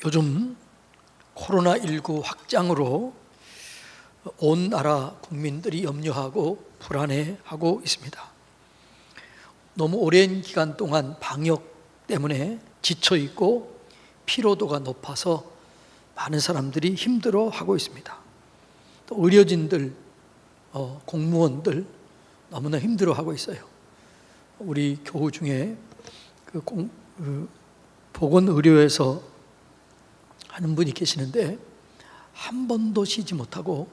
요즘 코로나19 확장으로 온 나라 국민들이 염려하고 불안해하고 있습니다. 너무 오랜 기간 동안 방역 때문에 지쳐있고 피로도가 높아서 많은 사람들이 힘들어하고 있습니다. 또 의료진들, 공무원들 너무나 힘들어하고 있어요. 우리 교우 중에 보건의료에서 하는 분이 계시는데 한 번도 쉬지 못하고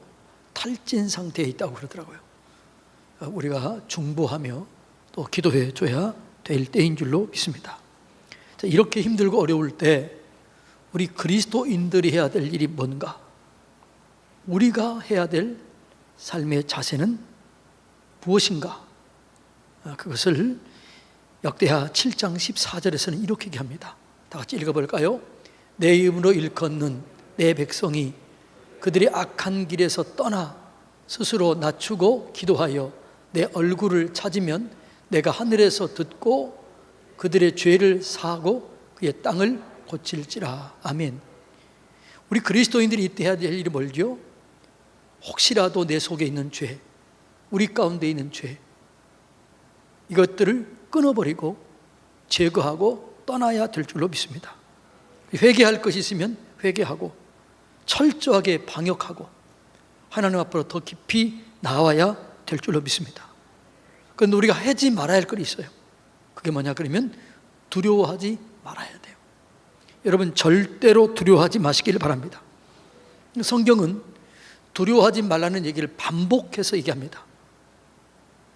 탈진 상태에 있다고 그러더라고요. 우리가 중보하며 또 기도해 줘야 될 때인 줄로 믿습니다. 이렇게 힘들고 어려울 때 우리 그리스도인들이 해야 될 일이 뭔가? 우리가 해야 될 삶의 자세는 무엇인가? 그것을 역대하 7장 14절에서는 이렇게 얘기합니다. 다 같이 읽어볼까요? 내 이름으로 일컫는 내 백성이 그들의 악한 길에서 떠나 스스로 낮추고 기도하여 내 얼굴을 찾으면 내가 하늘에서 듣고 그들의 죄를 사하고 그의 땅을 고칠지라. 아멘. 우리 그리스도인들이 이때 해야 될 일이 뭘죠? 혹시라도 내 속에 있는 죄, 우리 가운데 있는 죄, 이것들을 끊어버리고 제거하고 떠나야 될 줄로 믿습니다. 회개할 것이 있으면 회개하고 철저하게 방역하고 하나님 앞으로 더 깊이 나와야 될 줄로 믿습니다. 그런데 우리가 하지 말아야 할 것이 있어요. 그게 뭐냐 그러면 두려워하지 말아야 돼요. 여러분 절대로 두려워하지 마시길 바랍니다. 성경은 두려워하지 말라는 얘기를 반복해서 얘기합니다.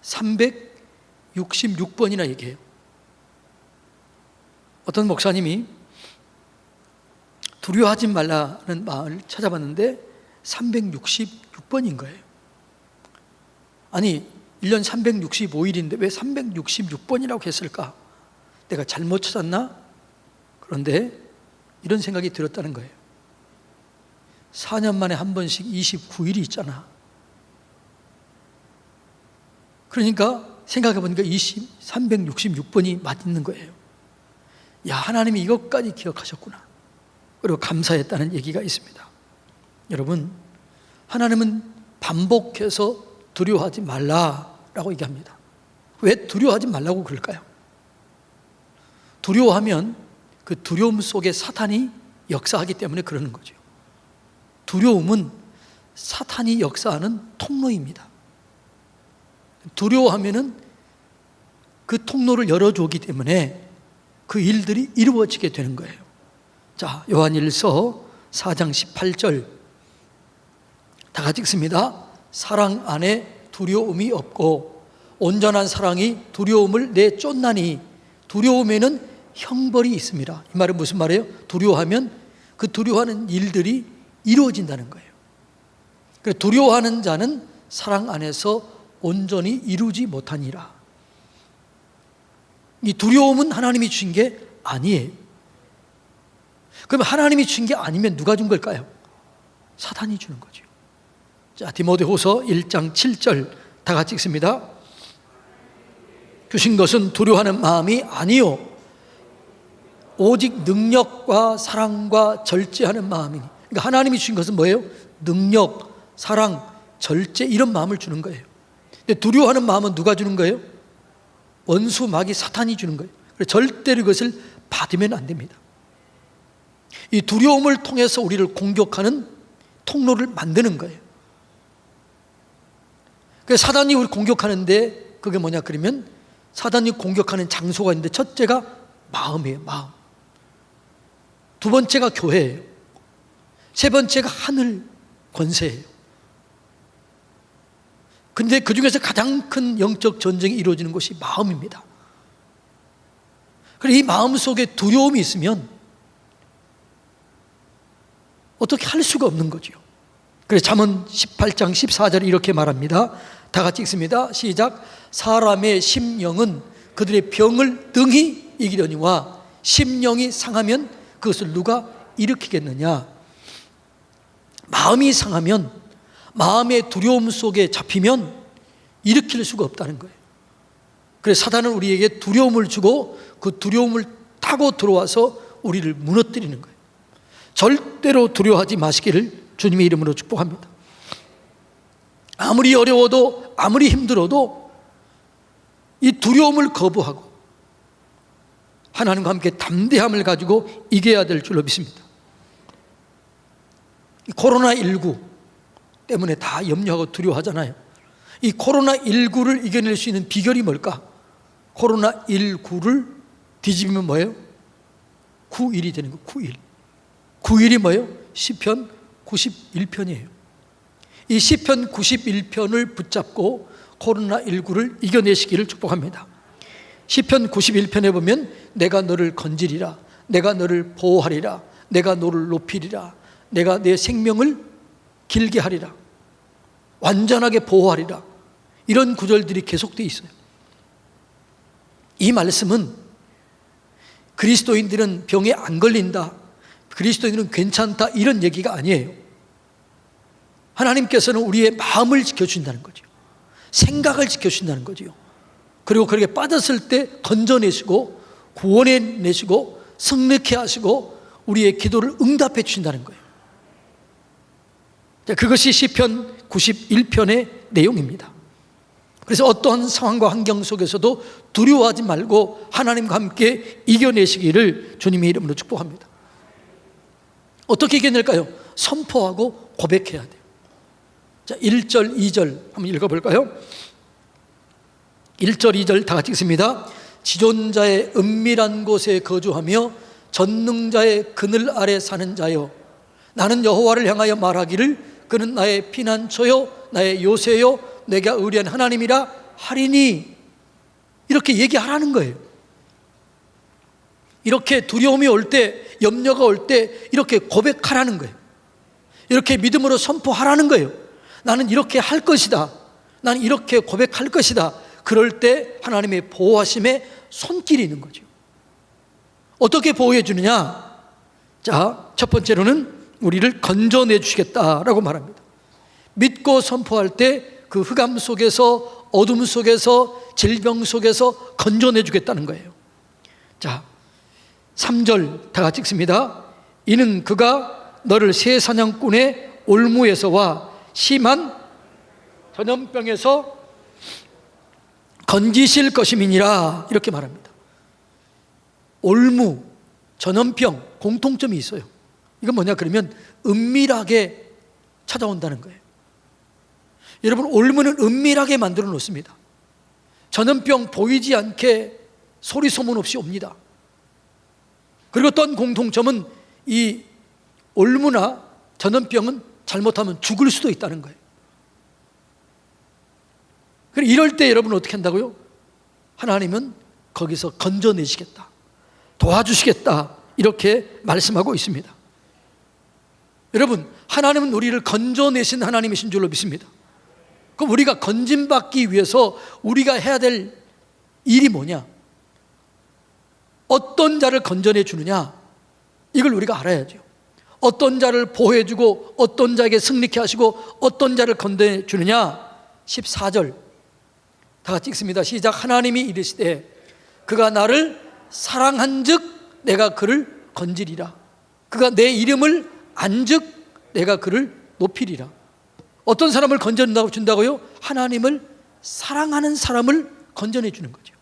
366번이나 얘기해요. 어떤 목사님이 두려워하지 말라는 말을 찾아봤는데 366번인 거예요. 아니 1년 365일인데 왜 366번이라고 했을까? 내가 잘못 찾았나? 그런데 이런 생각이 들었다는 거예요. 4년 만에 한 번씩 29일이 있잖아. 그러니까 생각해 보니까 366번이 맞는 거예요. 야, 하나님이 이것까지 기억하셨구나. 그리고 감사했다는 얘기가 있습니다. 여러분, 하나님은 반복해서 두려워하지 말라라고 얘기합니다. 왜 두려워하지 말라고 그럴까요? 두려워하면 그 두려움 속에 사탄이 역사하기 때문에 그러는 거죠. 두려움은 사탄이 역사하는 통로입니다. 두려워하면은 그 통로를 열어주기 때문에 그 일들이 이루어지게 되는 거예요. 자, 요한일서 4장 18절 다 같이 읽습니다. 사랑 안에 두려움이 없고 온전한 사랑이 두려움을 내쫓나니 두려움에는 형벌이 있습니다. 이 말은 무슨 말이에요? 두려워하면 그 두려워하는 일들이 이루어진다는 거예요. 그래서 두려워하는 자는 사랑 안에서 온전히 이루지 못하니라. 이 두려움은 하나님이 주신 게 아니에요. 그럼 하나님이 주신 게 아니면 누가 준 걸까요? 사탄이 주는 거죠. 자, 디모데후서 1장 7절 다 같이 읽습니다. 주신 것은 두려워하는 마음이 아니요 오직 능력과 사랑과 절제하는 마음이니. 그러니까 하나님이 주신 것은 뭐예요? 능력, 사랑, 절제 이런 마음을 주는 거예요. 근데 두려워하는 마음은 누가 주는 거예요? 원수 마귀 사탄이 주는 거예요. 그래서 절대로 그것을 받으면 안 됩니다. 이 두려움을 통해서 우리를 공격하는 통로를 만드는 거예요. 그래서 사단이 우리를 공격하는데 그게 뭐냐 그러면 사단이 공격하는 장소가 있는데 첫째가 마음이에요. 마음. 두 번째가 교회예요. 세 번째가 하늘 권세예요. 근데 그 중에서 가장 큰 영적 전쟁이 이루어지는 것이 마음입니다. 그래서 이 마음 속에 두려움이 있으면 어떻게 할 수가 없는 거죠. 그래서 잠언 18장 14절에 이렇게 말합니다. 다 같이 읽습니다. 시작. 사람의 심령은 그들의 병을 능히 이기려니와 심령이 상하면 그것을 누가 일으키겠느냐. 마음이 상하면 마음의 두려움 속에 잡히면 일으킬 수가 없다는 거예요. 그래서 사단은 우리에게 두려움을 주고 그 두려움을 타고 들어와서 우리를 무너뜨리는 거예요. 절대로 두려워하지 마시기를 주님의 이름으로 축복합니다. 아무리 어려워도 아무리 힘들어도 이 두려움을 거부하고 하나님과 함께 담대함을 가지고 이겨야 될 줄로 믿습니다. 코로나19 때문에 다 염려하고 두려워하잖아요. 이 코로나19를 이겨낼 수 있는 비결이 뭘까? 코로나19를 뒤집으면 뭐예요? 9일이 되는 거. 9일. 9일이 뭐예요? 시편 91편이에요. 이 시편 91편을 붙잡고 코로나19를 이겨내시기를 축복합니다. 시편 91편에 보면 내가 너를 건지리라, 내가 너를 보호하리라, 내가 너를 높이리라, 내가 내 생명을 길게 하리라, 완전하게 보호하리라, 이런 구절들이 계속되어 있어요. 이 말씀은 그리스도인들은 병에 안 걸린다, 그리스도인들은 괜찮다, 이런 얘기가 아니에요. 하나님께서는 우리의 마음을 지켜주신다는 거죠. 생각을 지켜주신다는 거죠. 그리고 그렇게 빠졌을 때 건져내시고 구원해내시고 승리케 하시고 우리의 기도를 응답해 주신다는 거예요. 그것이 시편 91편의 내용입니다. 그래서 어떠한 상황과 환경 속에서도 두려워하지 말고 하나님과 함께 이겨내시기를 주님의 이름으로 축복합니다. 어떻게 이겨낼까요? 선포하고 고백해야 돼요. 자, 1절, 2절 한번 읽어볼까요? 1절, 2절 다 같이 읽습니다. 지존자의 은밀한 곳에 거주하며 전능자의 그늘 아래 사는 자여, 나는 여호와를 향하여 말하기를 그는 나의 피난처요 나의 요새요 내가 의리한 하나님이라 하리니, 이렇게 얘기하라는 거예요. 이렇게 두려움이 올 때, 염려가 올 때 이렇게 고백하라는 거예요. 이렇게 믿음으로 선포하라는 거예요. 나는 이렇게 할 것이다, 나는 이렇게 고백할 것이다. 그럴 때 하나님의 보호하심에 손길이 있는 거죠. 어떻게 보호해 주느냐? 자, 첫 번째로는 우리를 건져내 주시겠다라고 말합니다. 믿고 선포할 때 그 흑암 속에서, 어둠 속에서, 질병 속에서 건져내 주겠다는 거예요. 자, 3절 다 같이 읽습니다. 이는 그가 너를 새 사냥꾼의 올무에서와 심한 전염병에서 건지실 것임이니라, 이렇게 말합니다. 올무, 전염병 공통점이 있어요. 이건 뭐냐 그러면 은밀하게 찾아온다는 거예요. 여러분, 올무는 은밀하게 만들어 놓습니다. 전염병 보이지 않게 소리 소문 없이 옵니다. 그리고 또 공통점은 이 올무나 전염병은 잘못하면 죽을 수도 있다는 거예요. 그리고 이럴 때 여러분 어떻게 한다고요? 하나님은 거기서 건져내시겠다, 도와주시겠다, 이렇게 말씀하고 있습니다. 여러분, 하나님은 우리를 건져내신 하나님이신 줄로 믿습니다. 그럼 우리가 건짐받기 위해서 우리가 해야 될 일이 뭐냐? 어떤 자를 건져내 주느냐? 이걸 우리가 알아야죠. 어떤 자를 보호해주고 어떤 자에게 승리케 하시고 어떤 자를 건져내 주느냐? 14절 다 같이 읽습니다. 시작. 하나님이 이르시되 그가 나를 사랑한즉 내가 그를 건지리라. 그가 내 이름을 안즉 내가 그를 높이리라. 어떤 사람을 건져준다고요? 하나님을 사랑하는 사람을 건져내 주는 거죠.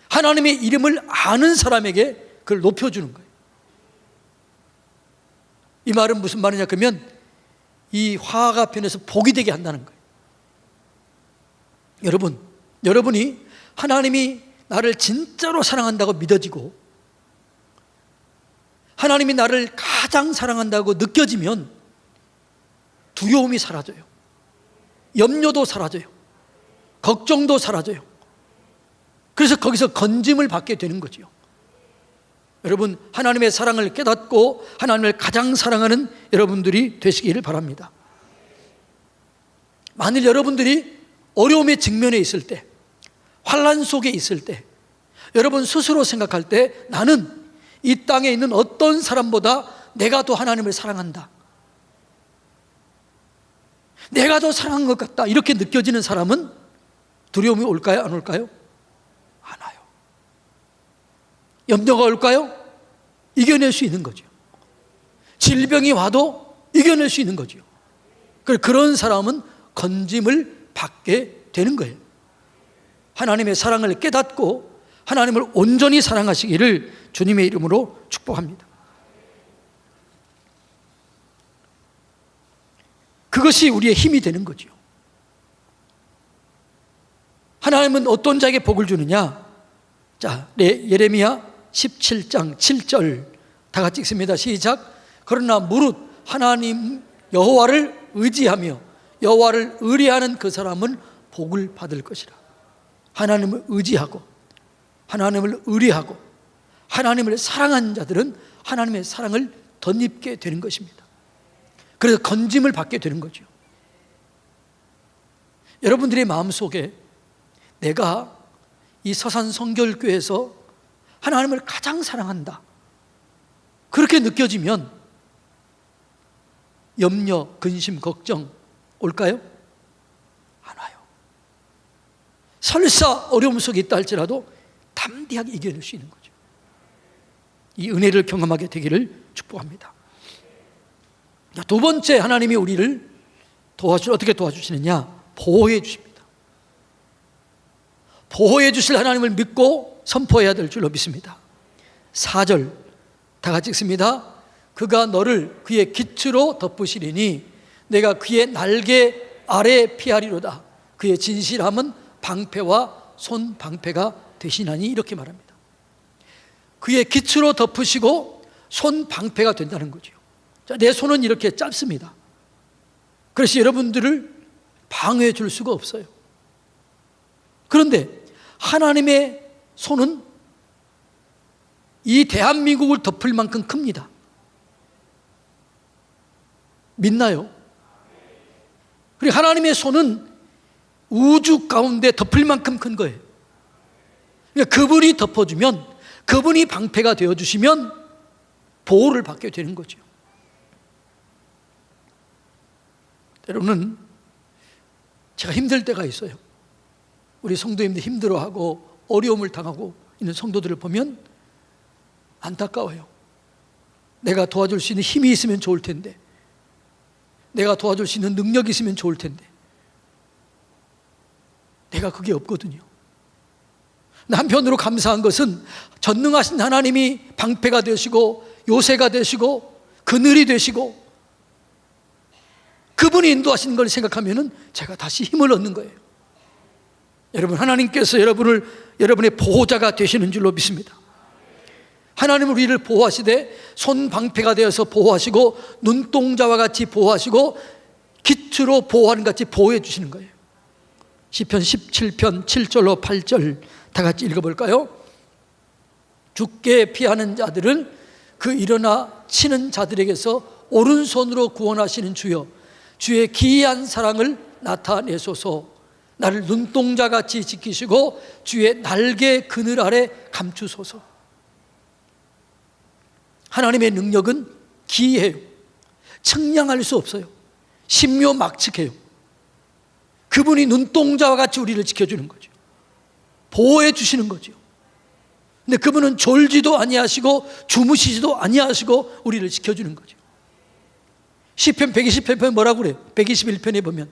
하나님의 이름을 아는 사람에게 그걸 높여주는 거예요. 이 말은 무슨 말이냐 그러면 이 화가 변해서 복이 되게 한다는 거예요. 여러분이 하나님이 나를 진짜로 사랑한다고 믿어지고 하나님이 나를 가장 사랑한다고 느껴지면 두려움이 사라져요. 염려도 사라져요. 걱정도 사라져요. 그래서 거기서 건짐을 받게 되는 거죠. 여러분, 하나님의 사랑을 깨닫고 하나님을 가장 사랑하는 여러분들이 되시기를 바랍니다. 만일 여러분들이 어려움에 직면해 있을 때, 환난 속에 있을 때, 여러분 스스로 생각할 때 나는 이 땅에 있는 어떤 사람보다 내가 더 하나님을 사랑한다, 내가 더 사랑한 것 같다, 이렇게 느껴지는 사람은 두려움이 올까요? 안 올까요? 안 와요. 염려가 올까요? 이겨낼 수 있는 거죠. 질병이 와도 이겨낼 수 있는 거죠. 그런 사람은 건짐을 받게 되는 거예요. 하나님의 사랑을 깨닫고 하나님을 온전히 사랑하시기를 주님의 이름으로 축복합니다. 그것이 우리의 힘이 되는 거죠. 하나님은 어떤 자에게 복을 주느냐? 자, 예레미야 17장 7절 다 같이 읽습니다. 시작. 그러나 무릇 하나님 여호와를 의지하며 여호와를 의뢰하는 그 사람은 복을 받을 것이라. 하나님을 의지하고 하나님을 의뢰하고 하나님을 사랑하는 자들은 하나님의 사랑을 덧입게 되는 것입니다. 그래서 건짐을 받게 되는 거죠. 여러분들의 마음속에 내가 이 서산 성결교회에서 하나님을 가장 사랑한다, 그렇게 느껴지면 염려, 근심, 걱정 올까요? 안 와요. 설사 어려움 속에 있다 할지라도 담대하게 이겨낼 수 있는 거죠. 이 은혜를 경험하게 되기를 축복합니다. 두 번째, 하나님이 우리를 어떻게 도와주시느냐? 보호해 주십니다. 보호해 주실 하나님을 믿고 선포해야 될 줄로 믿습니다. 4절 다 같이 읽습니다. 그가 너를 그의 기초로 덮으시리니 내가 그의 날개 아래 피하리로다. 그의 진실함은 방패와 손 방패가 되시나니, 이렇게 말합니다. 그의 기초로 덮으시고 손 방패가 된다는 거죠. 자, 내 손은 이렇게 짧습니다. 그래서 여러분들을 방어해 줄 수가 없어요. 그런데 하나님의 손은 이 대한민국을 덮을 만큼 큽니다. 믿나요? 그리고 하나님의 손은 우주 가운데 덮을 만큼 큰 거예요. 그러니까 그분이 덮어주면, 그분이 방패가 되어주시면 보호를 받게 되는 거죠. 여러분은, 제가 힘들 때가 있어요. 우리 성도님들 힘들어하고 어려움을 당하고 있는 성도들을 보면 안타까워요. 내가 도와줄 수 있는 힘이 있으면 좋을 텐데, 내가 도와줄 수 있는 능력이 있으면 좋을 텐데 내가 그게 없거든요. 한편으로 감사한 것은 전능하신 하나님이 방패가 되시고 요새가 되시고 그늘이 되시고 그분이 인도하시는 걸 생각하면 제가 다시 힘을 얻는 거예요. 여러분, 하나님께서 여러분의 보호자가 되시는 줄로 믿습니다. 하나님은 우리를 보호하시되 손 방패가 되어서 보호하시고 눈동자와 같이 보호하시고 기초로 보호하는 같이 보호해 주시는 거예요. 시편 17편 7절로 8절 다 같이 읽어볼까요? 죽게 피하는 자들은 그 일어나 치는 자들에게서 오른손으로 구원하시는 주여, 주의 기이한 사랑을 나타내소서. 나를 눈동자같이 지키시고 주의 날개 그늘 아래 감추소서. 하나님의 능력은 기이해요. 측량할 수 없어요. 신묘막측해요. 그분이 눈동자와 같이 우리를 지켜주는 거죠. 보호해 주시는 거죠. 근데 그분은 졸지도 아니하시고 주무시지도 아니하시고 우리를 지켜주는 거죠. 시편 128편 뭐라고 그래요? 121편에 보면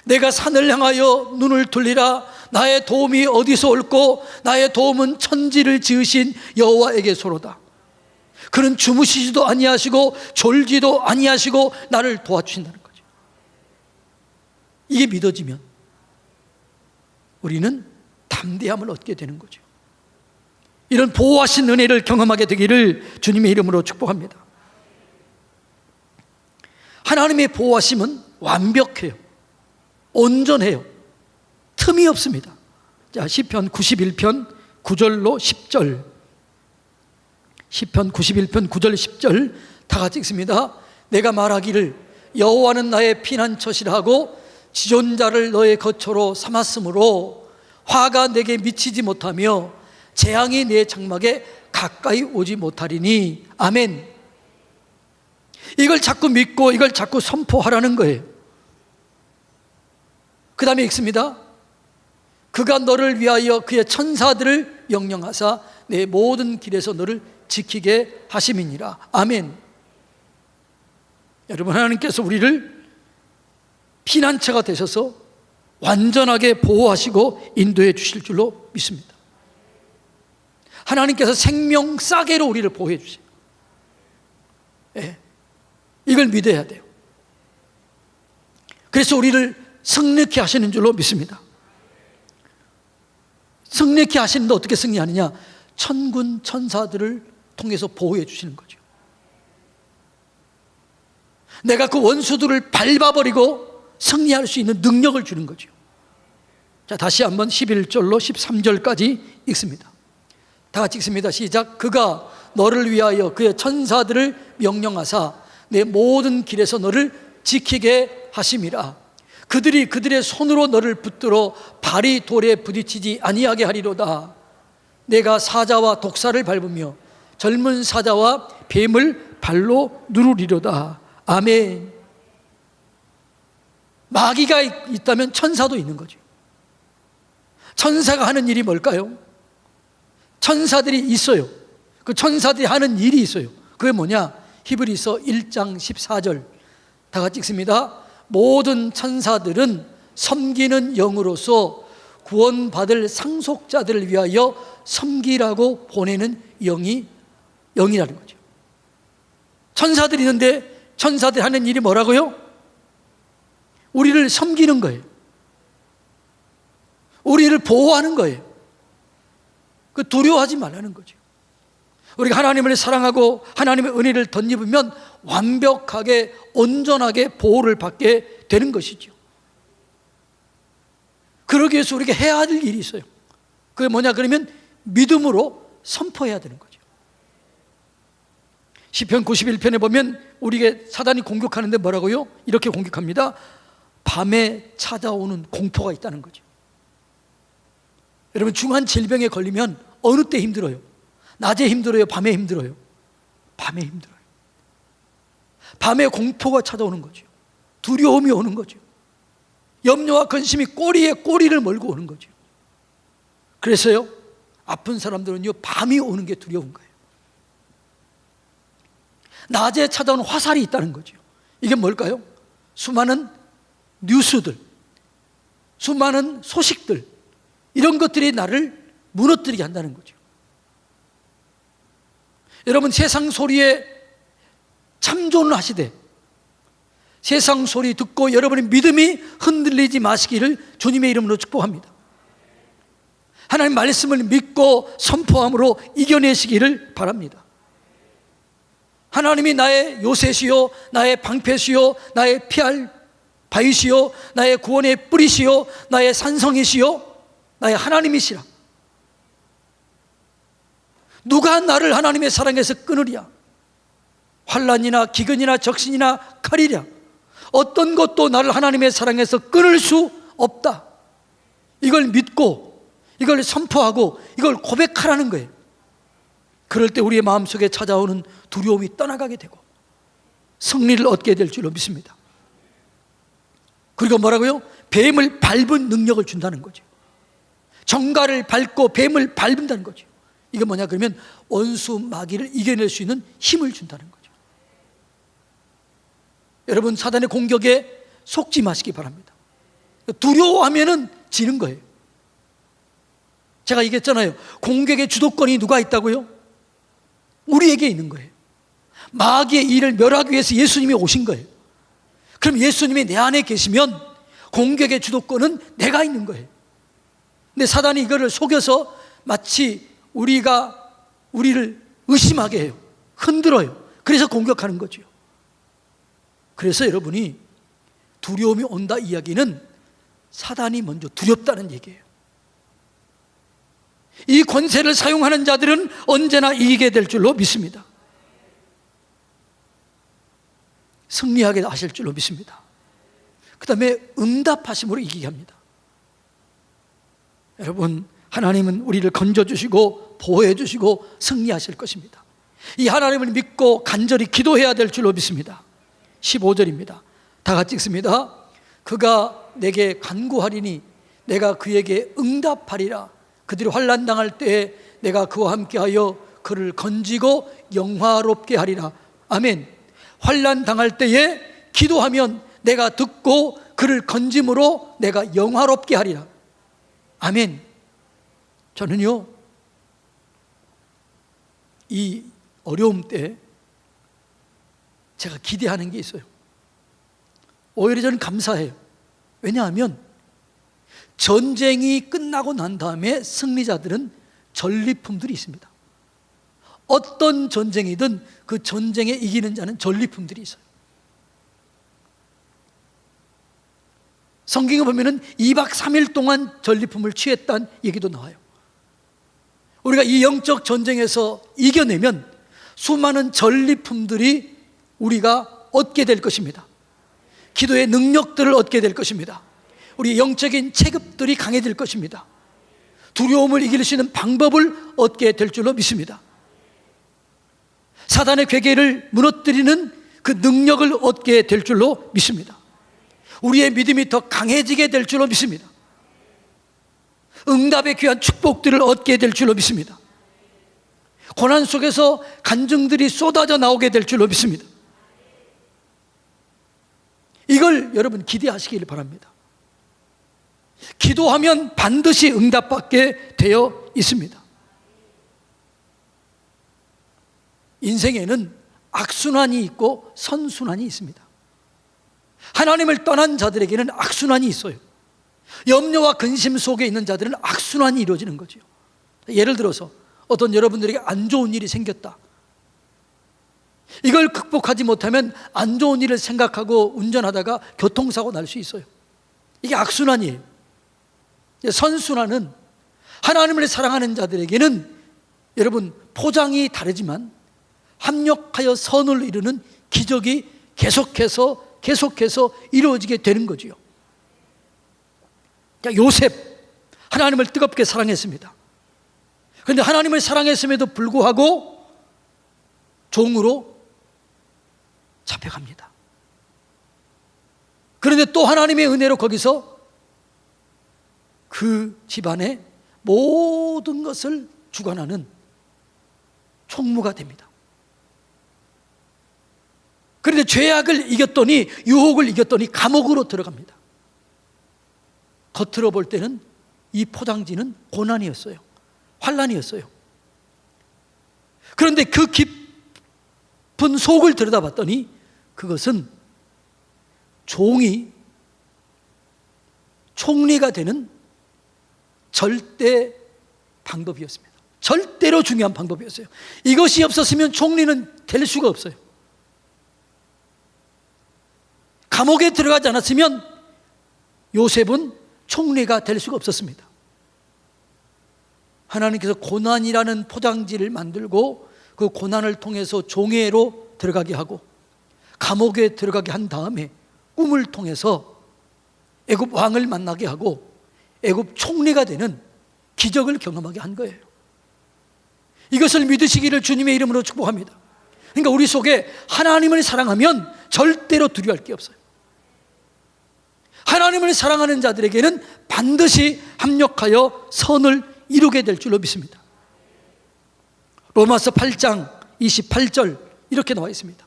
내가 산을 향하여 눈을 돌리라. 나의 도움이 어디서 올꼬? 나의 도움은 천지를 지으신 여호와에게서로다. 그는 주무시지도 아니하시고 졸지도 아니하시고 나를 도와주신다는 거죠. 이게 믿어지면 우리는 담대함을 얻게 되는 거죠. 이런 보호하신 은혜를 경험하게 되기를 주님의 이름으로 축복합니다. 하나님의 보호하심은 완벽해요. 온전해요. 틈이 없습니다. 자, 시편 91편 9절로 10절. 시편 91편 9절 10절 다 같이 읽습니다. 내가 말하기를 여호와는 나의 피난처시라 하고 지존자를 너의 거처로 삼았으므로 화가 내게 미치지 못하며 재앙이 내 장막에 가까이 오지 못하리니. 아멘. 이걸 자꾸 믿고 이걸 자꾸 선포하라는 거예요. 그 다음에 읽습니다. 그가 너를 위하여 그의 천사들을 명령하사 내 모든 길에서 너를 지키게 하심이니라. 아멘. 여러분, 하나님께서 우리를 피난처가 되셔서 완전하게 보호하시고 인도해 주실 줄로 믿습니다. 하나님께서 생명 싸개로 우리를 보호해 주세요. 예, 이걸 믿어야 돼요. 그래서 우리를 승리케 하시는 줄로 믿습니다. 승리케 하시는데 어떻게 승리하느냐? 천군 천사들을 통해서 보호해 주시는 거죠. 내가 그 원수들을 밟아버리고 승리할 수 있는 능력을 주는 거죠. 자, 다시 한번 11절로 13절까지 읽습니다. 다 같이 읽습니다. 시작. 그가 너를 위하여 그의 천사들을 명령하사 내 모든 길에서 너를 지키게 하심이라. 그들이 그들의 손으로 너를 붙들어 발이 돌에 부딪히지 아니하게 하리로다. 내가 사자와 독사를 밟으며 젊은 사자와 뱀을 발로 누르리로다. 아멘. 마귀가 있다면 천사도 있는 거죠. 천사가 하는 일이 뭘까요? 천사들이 있어요. 그 천사들이 하는 일이 있어요. 그게 뭐냐? 히브리서 1장 14절 다 같이 읽습니다. 모든 천사들은 섬기는 영으로서 구원받을 상속자들을 위하여 섬기라고 보내는 영이라는 거죠. 천사들이 있는데 천사들이 하는 일이 뭐라고요? 우리를 섬기는 거예요. 우리를 보호하는 거예요. 그 두려워하지 말라는 거죠. 우리가 하나님을 사랑하고 하나님의 은혜를 덧입으면 완벽하게 온전하게 보호를 받게 되는 것이죠. 그러기 위해서 우리가 해야 할 일이 있어요. 그게 뭐냐 그러면 믿음으로 선포해야 되는 거죠. 시편 91편에 보면 우리에게 사단이 공격하는데 뭐라고요? 이렇게 공격합니다. 밤에 찾아오는 공포가 있다는 거죠. 여러분, 중한 질병에 걸리면 어느 때 힘들어요? 낮에 힘들어요? 밤에 힘들어요? 밤에 힘들어요. 밤에 공포가 찾아오는 거죠. 두려움이 오는 거죠. 염려와 근심이 꼬리에 꼬리를 몰고 오는 거죠. 그래서요, 아픈 사람들은요, 밤이 오는 게 두려운 거예요. 낮에 찾아오는 화살이 있다는 거죠. 이게 뭘까요? 수많은 뉴스들, 수많은 소식들, 이런 것들이 나를 무너뜨리게 한다는 거죠. 여러분, 세상 소리에 참존을 하시되 세상 소리 듣고 여러분의 믿음이 흔들리지 마시기를 주님의 이름으로 축복합니다. 하나님 말씀을 믿고 선포함으로 이겨내시기를 바랍니다. 하나님이 나의 요새시요, 나의 방패시요, 나의 피할 바위시요, 나의 구원의 뿌리시요, 나의 산성이시요, 나의 하나님이시라. 누가 나를 하나님의 사랑에서 끊으랴? 환난이나 기근이나 적신이나 칼이랴. 어떤 것도 나를 하나님의 사랑에서 끊을 수 없다. 이걸 믿고 이걸 선포하고 이걸 고백하라는 거예요. 그럴 때 우리의 마음속에 찾아오는 두려움이 떠나가게 되고 승리를 얻게 될 줄로 믿습니다. 그리고 뭐라고요? 뱀을 밟은 능력을 준다는 거죠. 정갈을 밟고 뱀을 밟는다는 거죠. 이게 뭐냐 그러면 원수 마귀를 이겨낼 수 있는 힘을 준다는 거죠. 여러분, 사단의 공격에 속지 마시기 바랍니다. 두려워하면은 지는 거예요. 제가 얘기했잖아요. 공격의 주도권이 누가 있다고요? 우리에게 있는 거예요. 마귀의 일을 멸하기 위해서 예수님이 오신 거예요. 그럼 예수님이 내 안에 계시면 공격의 주도권은 내가 있는 거예요. 근데 사단이 이거를 속여서 마치 우리를 의심하게 해요. 흔들어요. 그래서 공격하는 거죠. 그래서 여러분이 두려움이 온다 이야기는 사단이 먼저 두렵다는 얘기예요. 이 권세를 사용하는 자들은 언제나 이기게 될 줄로 믿습니다. 승리하게 하실 줄로 믿습니다. 그 다음에 응답하심으로 이기게 합니다. 여러분, 하나님은 우리를 건져주시고 보호해주시고 승리하실 것입니다. 이 하나님을 믿고 간절히 기도해야 될 줄로 믿습니다. 15절입니다. 다 같이 읽습니다. 그가 내게 간구하리니 내가 그에게 응답하리라. 그들이 환난 당할 때에 내가 그와 함께하여 그를 건지고 영화롭게 하리라. 아멘. 환난 당할 때에 기도하면 내가 듣고 그를 건짐으로 내가 영화롭게 하리라. 아멘. 저는요, 이 어려움 때 제가 기대하는 게 있어요. 오히려 저는 감사해요. 왜냐하면 전쟁이 끝나고 난 다음에 승리자들은 전리품들이 있습니다. 어떤 전쟁이든 그 전쟁에 이기는 자는 전리품들이 있어요. 성경에 보면은 2박 3일 동안 전리품을 취했다는 얘기도 나와요. 우리가 이 영적 전쟁에서 이겨내면 수많은 전리품들이 우리가 얻게 될 것입니다. 기도의 능력들을 얻게 될 것입니다. 우리 영적인 체급들이 강해질 것입니다. 두려움을 이길 수 있는 방법을 얻게 될 줄로 믿습니다. 사단의 괴계를 무너뜨리는 그 능력을 얻게 될 줄로 믿습니다. 우리의 믿음이 더 강해지게 될 줄로 믿습니다. 응답의 귀한 축복들을 얻게 될 줄로 믿습니다. 고난 속에서 간증들이 쏟아져 나오게 될 줄로 믿습니다. 이걸 여러분 기대하시길 바랍니다. 기도하면 반드시 응답받게 되어 있습니다. 인생에는 악순환이 있고 선순환이 있습니다. 하나님을 떠난 자들에게는 악순환이 있어요. 염려와 근심 속에 있는 자들은 악순환이 이루어지는 거죠. 예를 들어서 어떤 여러분들에게 안 좋은 일이 생겼다. 이걸 극복하지 못하면 안 좋은 일을 생각하고 운전하다가 교통사고 날 수 있어요. 이게 악순환이에요. 선순환은 하나님을 사랑하는 자들에게는 여러분 포장이 다르지만 합력하여 선을 이루는 기적이 계속해서 이루어지게 되는 거지요. 요셉, 하나님을 뜨겁게 사랑했습니다. 그런데 하나님을 사랑했음에도 불구하고 종으로 잡혀갑니다. 그런데 또 하나님의 은혜로 거기서 그 집안의 모든 것을 주관하는 총무가 됩니다. 그런데 죄악을 이겼더니, 유혹을 이겼더니 감옥으로 들어갑니다. 겉으로 볼 때는 이 포장지는 고난이었어요. 환난이었어요. 그런데 그 깊은 속을 들여다봤더니 그것은 종이 총리가 되는 절대 방법이었습니다. 절대로 중요한 방법이었어요. 이것이 없었으면 총리는 될 수가 없어요. 감옥에 들어가지 않았으면 요셉은 총리가 될 수가 없었습니다. 하나님께서 고난이라는 포장지를 만들고 그 고난을 통해서 종회로 들어가게 하고 감옥에 들어가게 한 다음에 꿈을 통해서 애굽 왕을 만나게 하고 애굽 총리가 되는 기적을 경험하게 한 거예요. 이것을 믿으시기를 주님의 이름으로 축복합니다. 그러니까 우리 속에 하나님을 사랑하면 절대로 두려워할 게 없어요. 하나님을 사랑하는 자들에게는 반드시 합력하여 선을 이루게 될 줄로 믿습니다. 로마서 8장 28절 이렇게 나와 있습니다.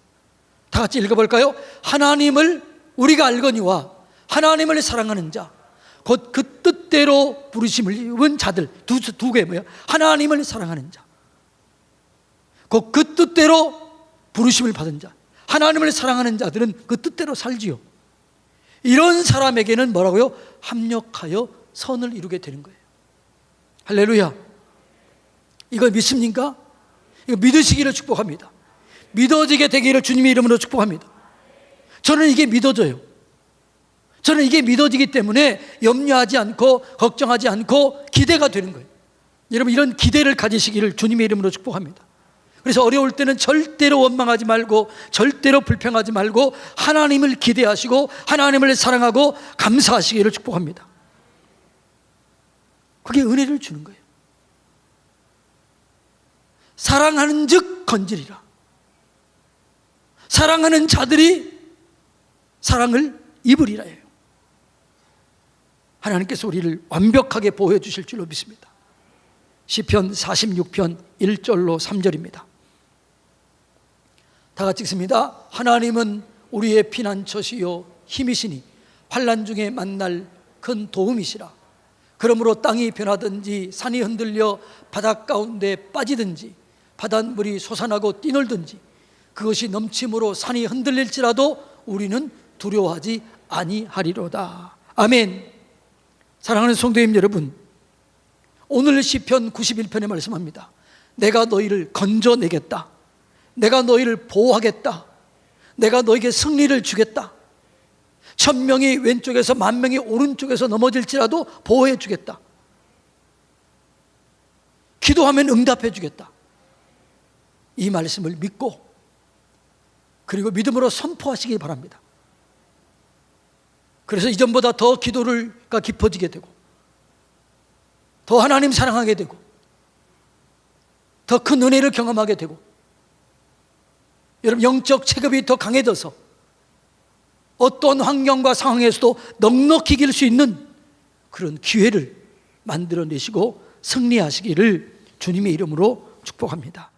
다 같이 읽어볼까요? 하나님을 우리가 알거니와 하나님을 사랑하는 자 곧 그 뜻대로 부르심을 입은 자들 두 개 뭐예요? 하나님을 사랑하는 자 곧 그 뜻대로 부르심을 받은 자 하나님을 사랑하는 자들은 그 뜻대로 살지요. 이런 사람에게는 뭐라고요? 합력하여 선을 이루게 되는 거예요. 할렐루야. 이거 믿습니까? 이거 믿으시기를 축복합니다. 믿어지게 되기를 주님의 이름으로 축복합니다. 저는 이게 믿어져요. 저는 이게 믿어지기 때문에 염려하지 않고 걱정하지 않고 기대가 되는 거예요. 여러분 이런 기대를 가지시기를 주님의 이름으로 축복합니다. 그래서 어려울 때는 절대로 원망하지 말고 절대로 불평하지 말고 하나님을 기대하시고 하나님을 사랑하고 감사하시기를 축복합니다. 그게 은혜를 주는 거예요. 사랑하는 즉 건지리라. 사랑하는 자들이 사랑을 입으리라예요. 하나님께서 우리를 완벽하게 보호해 주실 줄로 믿습니다. 시편 46편 1절로 3절입니다. 다 같이 읽습니다. 하나님은 우리의 피난처시요 힘이시니 환난 중에 만날 큰 도움이시라. 그러므로 땅이 변하든지 산이 흔들려 바닷 가운데 빠지든지 바닷물이 솟아나고 뛰놀든지 그것이 넘침으로 산이 흔들릴지라도 우리는 두려워하지 아니하리로다. 아멘. 사랑하는 성도님 여러분, 오늘 시편 91편에 말씀합니다. 내가 너희를 건져내겠다. 내가 너희를 보호하겠다. 내가 너에게 승리를 주겠다. 1000명이 왼쪽에서 10,000명이 오른쪽에서 넘어질지라도 보호해 주겠다. 기도하면 응답해 주겠다. 이 말씀을 믿고 그리고 믿음으로 선포하시기 바랍니다. 그래서 이전보다 더 기도가 깊어지게 되고 더 하나님 사랑하게 되고 더 큰 은혜를 경험하게 되고 여러분 영적 체급이 더 강해져서 어떤 환경과 상황에서도 넉넉히 이길 수 있는 그런 기회를 만들어내시고 승리하시기를 주님의 이름으로 축복합니다.